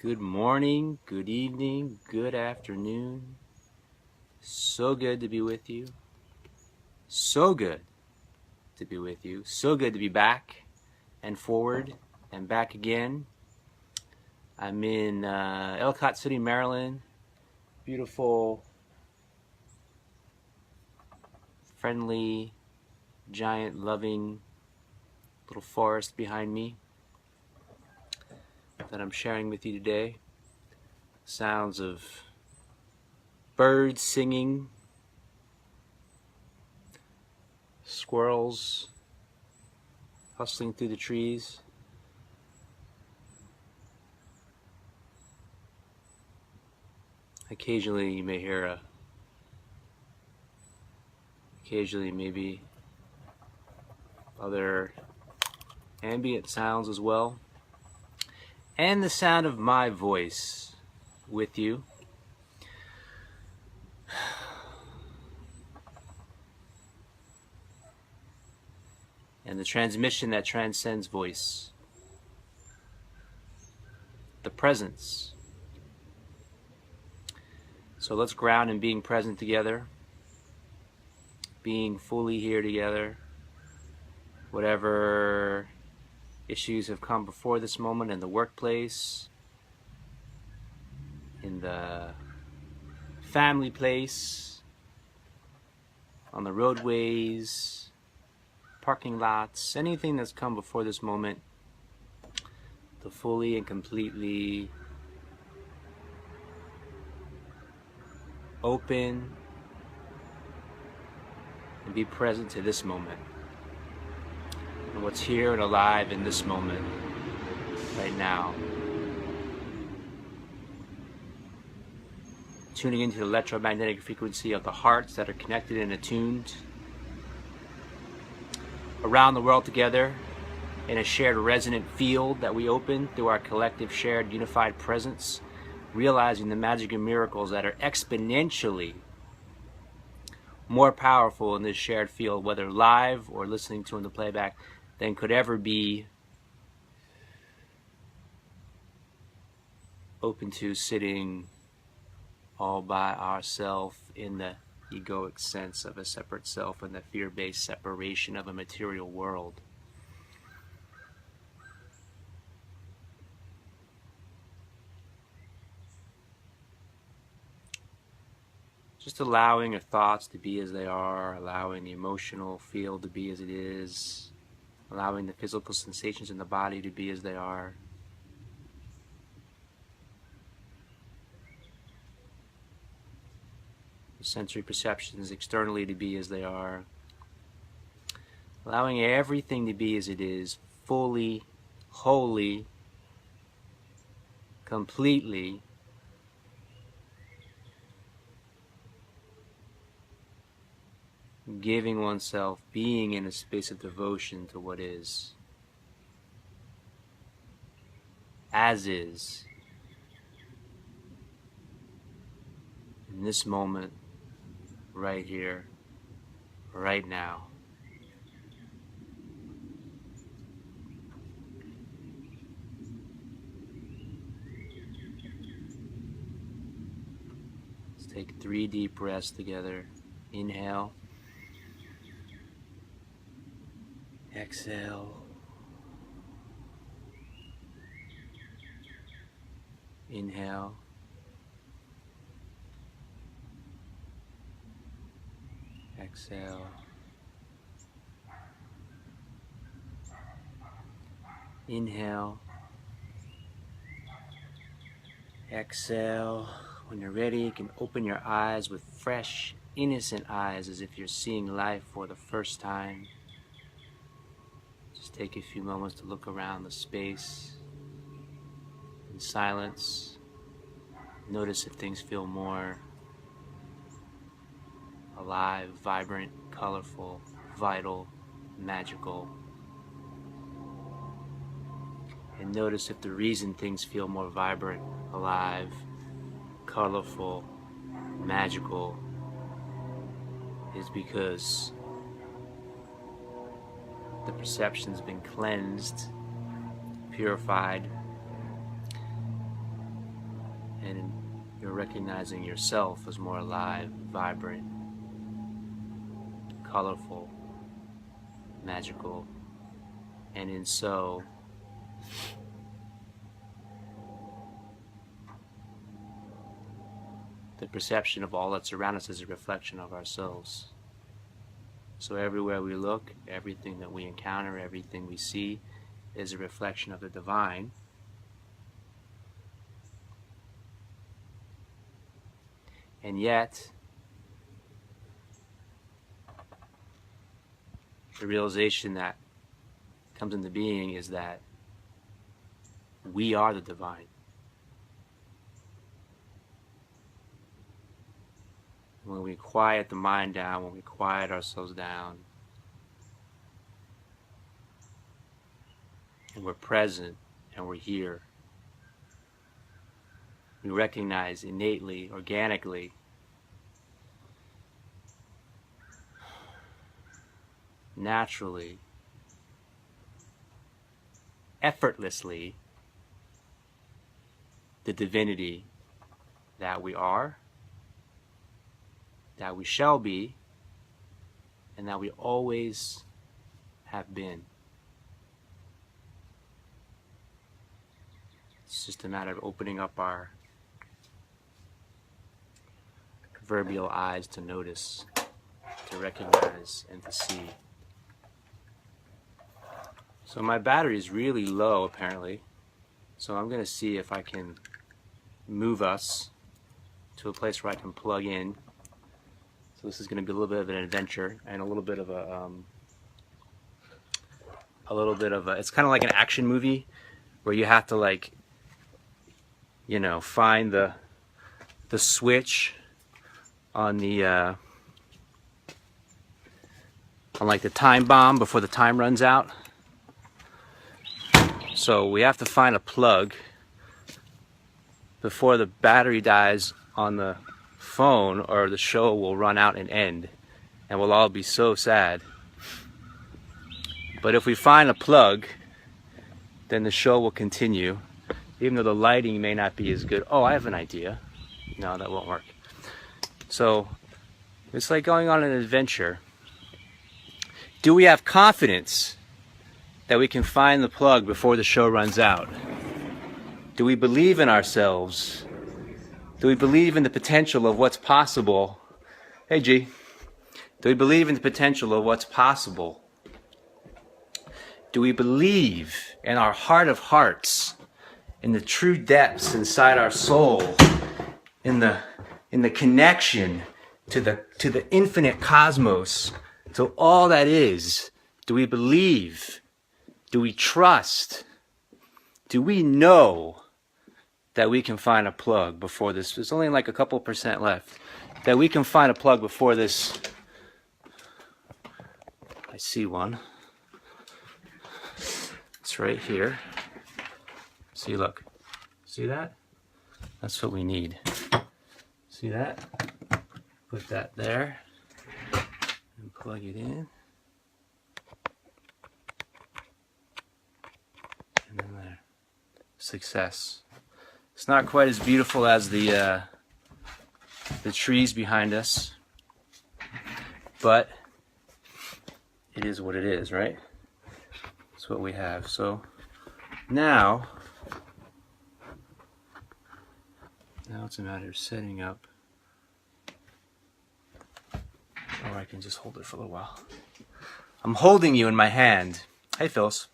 Good morning, good evening, good afternoon. So good to be with you. So good to be with you. So good to be back and forward and back again. I'm in Ellicott City, Maryland. Beautiful, friendly, giant, loving little forest behind me that I'm sharing with you today. Sounds of birds singing, squirrels hustling through the trees. Occasionally you may hear maybe other ambient sounds as well. And the sound of my voice with you. And the transmission that transcends voice. The presence. So let's ground in being present together. Being fully here together. Whatever issues have come before this moment in the workplace, in the family place, on the roadways, parking lots, anything that's come before this moment, to fully and completely open and be present to this moment and what's here and alive in this moment right now. Tuning into the electromagnetic frequency of the hearts that are connected and attuned around the world together in a shared resonant field that we open through our collective shared unified presence, realizing the magic and miracles that are exponentially more powerful in this shared field, whether live or listening to in the playback, than could ever be open to sitting all by ourselves in the egoic sense of a separate self and the fear-based separation of a material world. Just allowing your thoughts to be as they are, allowing the emotional field to be as it is, allowing the physical sensations in the body to be as they are. The sensory perceptions externally to be as they are. Allowing everything to be as it is, fully, wholly, completely, giving oneself, being in a space of devotion to what is, as is, in this moment, right here, right now. Let's take 3 deep breaths together. Inhale. Exhale. Inhale. Exhale. Inhale. Exhale. When you're ready, you can open your eyes with fresh, innocent eyes as if you're seeing life for the first time. Just take a few moments to look around the space in silence. Notice if things feel more alive, vibrant, colorful, vital, magical. And notice if the reason things feel more vibrant, alive, colorful, magical is because the perception's been cleansed, purified, recognizing yourself as more alive, vibrant, colorful, magical, and in so the perception of all that's around us is a reflection of ourselves. So everywhere we look, everything that we encounter, everything we see is a reflection of the divine. And yet, the realization that comes into being is that we are the divine. When we quiet the mind down, when we quiet ourselves down, and we're present and we're here, we recognize innately, organically, naturally, effortlessly, the divinity that we are, that we shall be, and that we always have been. It's just a matter of opening up our proverbial eyes to notice, to recognize, and to see. So my battery is really low apparently, so I'm going to see if I can move us to a place where I can plug in. So this is going to be a little bit of an adventure and a little bit of it's kind of like an action movie where you have to, like, you know, find the switch on the on like the time bomb before the time runs out. So we have to find a plug before the battery dies on the phone, or the show will run out and end, and we'll all be so sad. But if we find a plug, then the show will continue, even though the lighting may not be as good. Oh, I have an idea. No, that won't work. So it's like going on an adventure. Do we have confidence that we can find the plug before the show runs out? Do we believe in ourselves? Do we believe in the potential of what's possible? Hey, G. Do we believe in the potential of what's possible? Do we believe in our heart of hearts, in the true depths inside our soul, in the connection to the infinite cosmos, to all that is? Do we believe? Do we trust? Do we know that we can find a plug before this? There's only like a couple % left. That we can find a plug before this. I see one. It's right here. See, look. See that? That's what we need. See that? Put that there and plug it in. And then there. Success. It's not quite as beautiful as the trees behind us, but it is what it is, right? It's what we have. So now it's a matter of setting up, or I can just hold it for a little while. I'm holding you in my hand. Hey, Phils.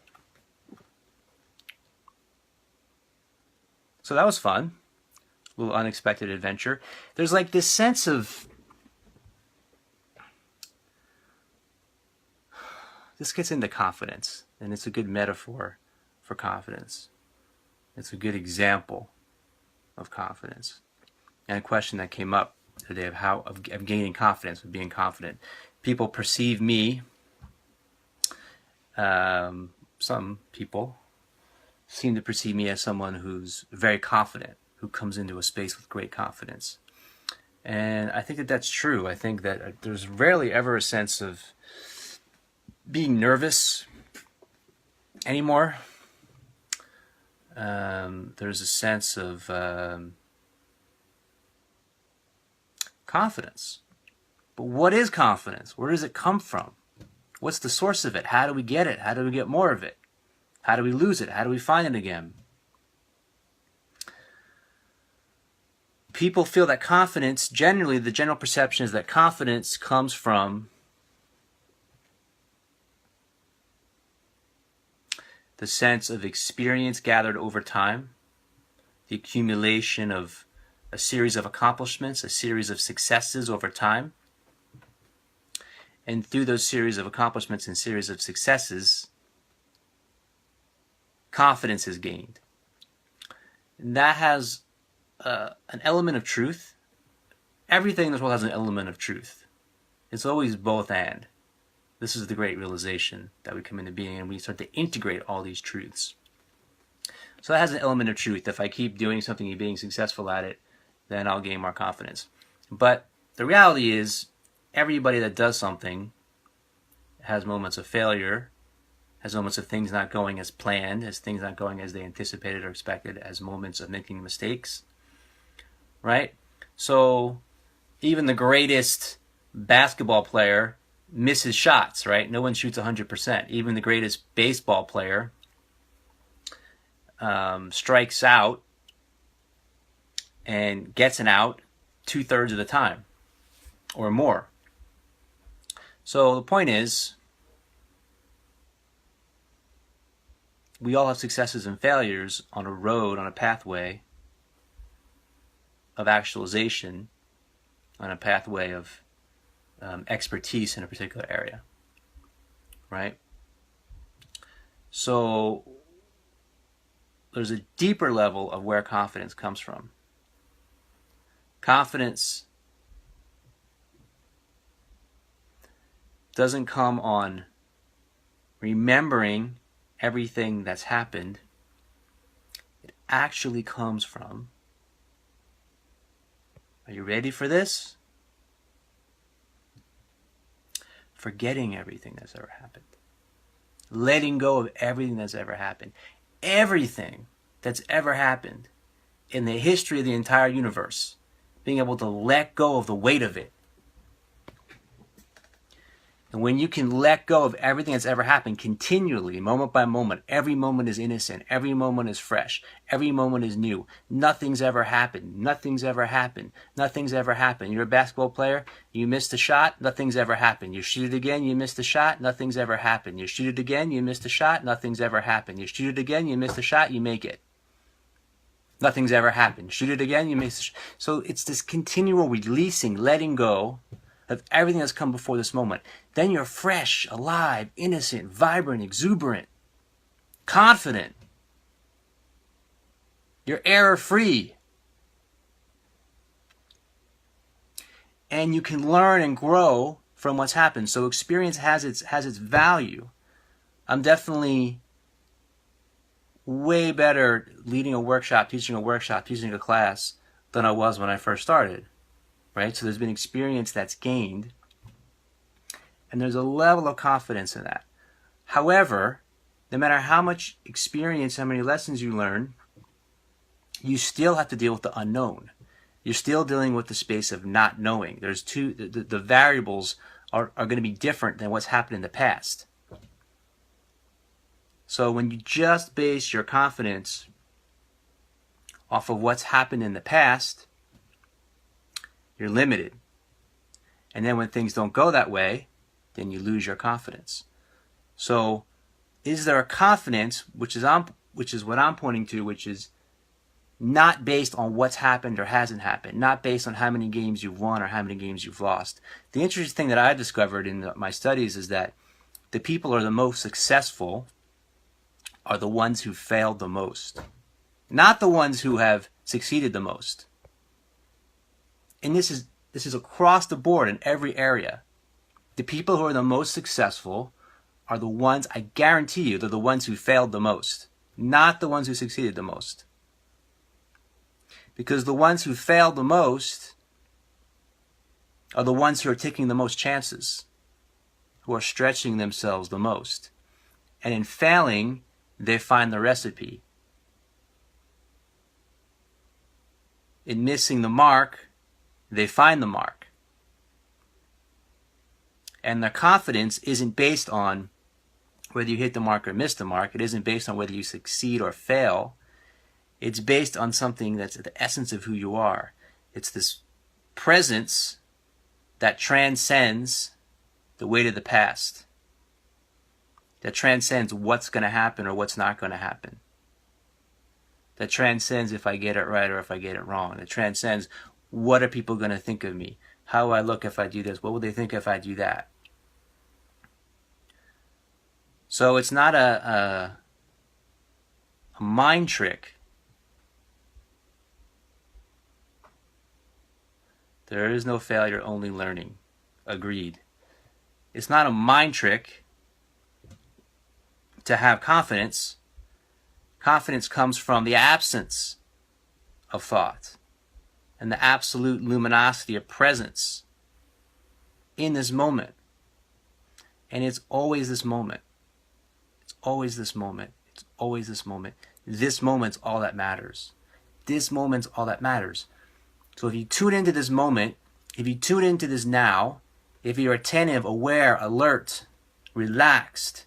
So that was fun. A little unexpected adventure. There's like this sense of, this gets into confidence, and it's a good metaphor for confidence. It's a good example of confidence. And a question that came up today of gaining confidence, of being confident. People perceive me, some people seem to perceive me as someone who's very confident, who comes into a space with great confidence. And I think that that's true. I think that there's rarely ever a sense of being nervous anymore. There's a sense of Confidence. But what is confidence? Where does it come from? What's the source of it? How do we get it? How do we get more of it? How do we lose it? How do we find it again? People feel that confidence, generally the general perception is that confidence comes from the sense of experience gathered over time, the accumulation of a series of accomplishments, a series of successes over time. And through those series of accomplishments and series of successes, confidence is gained. And that has an element of truth. Everything in this world has an element of truth. It's always both and. This is the great realization that we come into being, and we start to integrate all these truths. So that has an element of truth. If I keep doing something and being successful at it, then I'll gain more confidence. But the reality is, everybody that does something has moments of failure, has moments of things not going as planned, as things not going as they anticipated or expected, as moments of making mistakes, right? So even the greatest basketball player misses shots, right? No one shoots 100%. Even the greatest baseball player strikes out and gets an out 2/3 of the time or more. So the point is, we all have successes and failures on a road, on a pathway of actualization, on a pathway of expertise in a particular area, right? So there's a deeper level of where confidence comes from. Confidence doesn't come on remembering everything that's happened. It actually comes from, are you ready for this? Forgetting everything that's ever happened. Letting go of everything that's ever happened. Everything that's ever happened in the history of the entire universe. Being able to let go of the weight of it. And when you can let go of everything that's ever happened continually, moment by moment, every moment is innocent, every moment is fresh, every moment is new. Nothing's ever happened. Nothing's ever happened. Nothing's ever happened. You're a basketball player, you missed a shot, nothing's ever happened. You shoot it again, you missed a shot, nothing's ever happened. You shoot it again, you missed a shot, nothing's ever happened. You shoot it again, you missed a shot, you make it. Nothing's ever happened. Shoot it again, you miss a shot. So it's this continual releasing, letting go of everything that's come before this moment. Then you're fresh, alive, innocent, vibrant, exuberant, confident. You're error-free. And you can learn and grow from what's happened. So experience has its value. I'm definitely way better leading a workshop, teaching a class than I was when I first started. Right? So there's been experience that's gained, and there's a level of confidence in that. However, no matter how much experience, how many lessons you learn, you still have to deal with the unknown. You're still dealing with the space of not knowing. There's the variables are going to be different than what's happened in the past. So when you just base your confidence off of what's happened in the past, you're limited. And then when things don't go that way, then you lose your confidence. So is there a confidence, which is what I'm pointing to, which is not based on what's happened or hasn't happened, not based on how many games you've won or how many games you've lost. The interesting thing that I discovered in my studies is that the people who are the most successful are the ones who failed the most, not the ones who have succeeded the most. And this is across the board in every area. The people who are the most successful are the ones, I guarantee you, they're the ones who failed the most, not the ones who succeeded the most. Because the ones who failed the most are the ones who are taking the most chances, who are stretching themselves the most. And in failing, they find the recipe. In missing the mark, they find the mark. And the confidence isn't based on whether you hit the mark or miss the mark. It isn't based on whether you succeed or fail. It's based on something that's at the essence of who you are. It's this presence that transcends the weight of the past, that transcends what's going to happen or what's not going to happen, that transcends if I get it right or if I get it wrong. It transcends what are people going to think of me, how will I look if I do this, what will they think if I do that. So it's not a mind trick. There is no failure, only learning. Agreed. It's not a mind trick to have confidence. Confidence comes from the absence of thought and the absolute luminosity of presence in this moment. And it's always this moment. It's always this moment. It's always this moment. This moment's all that matters. This moment's all that matters. So if you tune into this moment, if you tune into this now, if you're attentive, aware, alert, relaxed,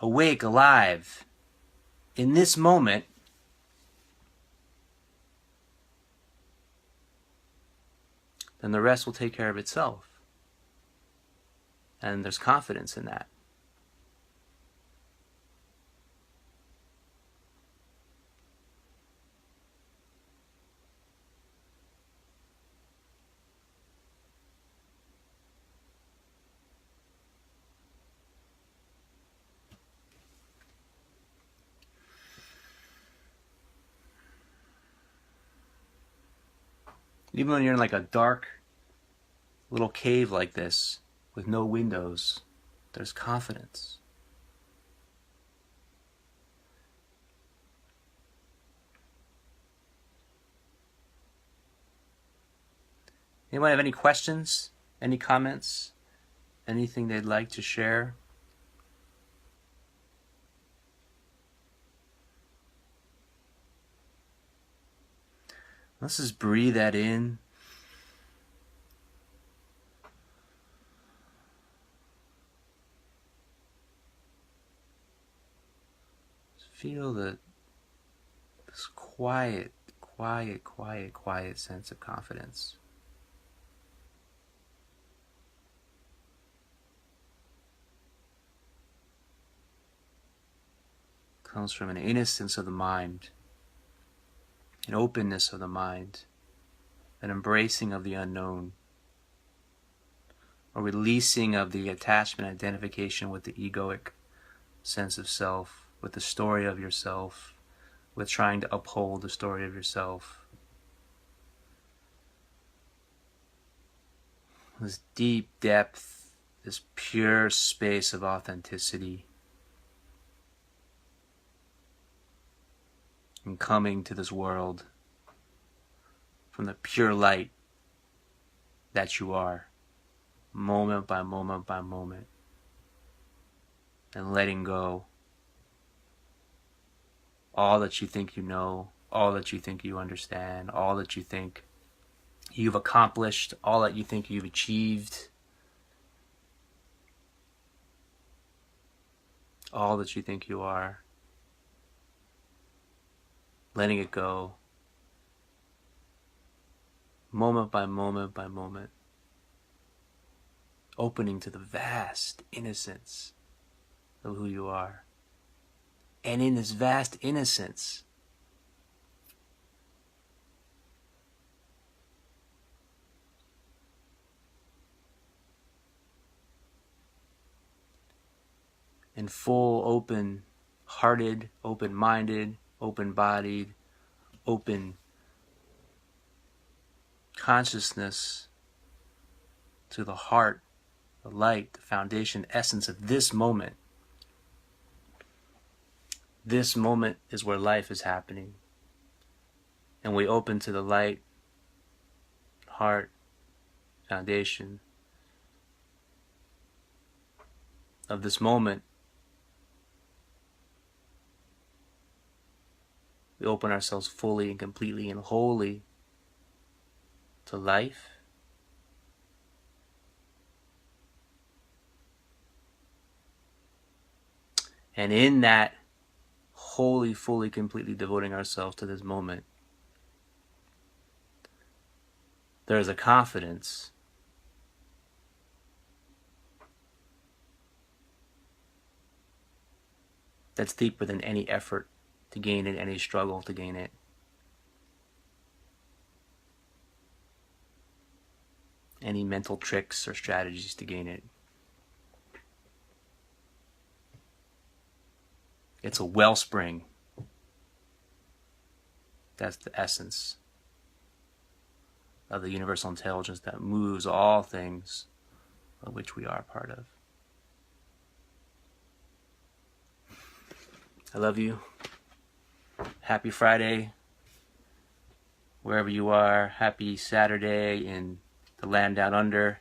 awake, alive, in this moment, then the rest will take care of itself. And there's confidence in that. Even when you're in like a dark little cave like this with no windows, there's confidence. Anyone have any questions? Any comments? Anything they'd like to share? Let's just breathe that in. Just feel this quiet sense of confidence. Comes from an innocence of the mind, an openness of the mind, an embracing of the unknown, a releasing of the attachment, identification with the egoic sense of self, with the story of yourself, with trying to uphold the story of yourself. This deep depth, this pure space of authenticity, and coming to this world from the pure light that you are, moment by moment by moment, and letting go all that you think you know, all that you think you understand, all that you think you've accomplished, all that you think you've achieved, all that you think you are. Letting it go, moment by moment by moment, opening to the vast innocence of who you are. And in this vast innocence, in full open-hearted, open-minded, open-bodied, open consciousness to the heart, the light, the foundation, essence of this moment. This moment is where life is happening. And we open to the light, heart, foundation of this moment. We open ourselves fully and completely and wholly to life, And in that wholly, fully, completely devoting ourselves to this moment, there is a confidence that's deeper than any effort to gain it, any struggle to gain it. Any mental tricks or strategies to gain it. It's a wellspring. That's the essence of the universal intelligence that moves all things of which we are a part of. I love you. Happy Friday, wherever you are. Happy Saturday in the land down under.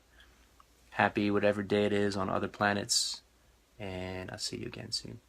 Happy whatever day it is on other planets. And I'll see you again soon.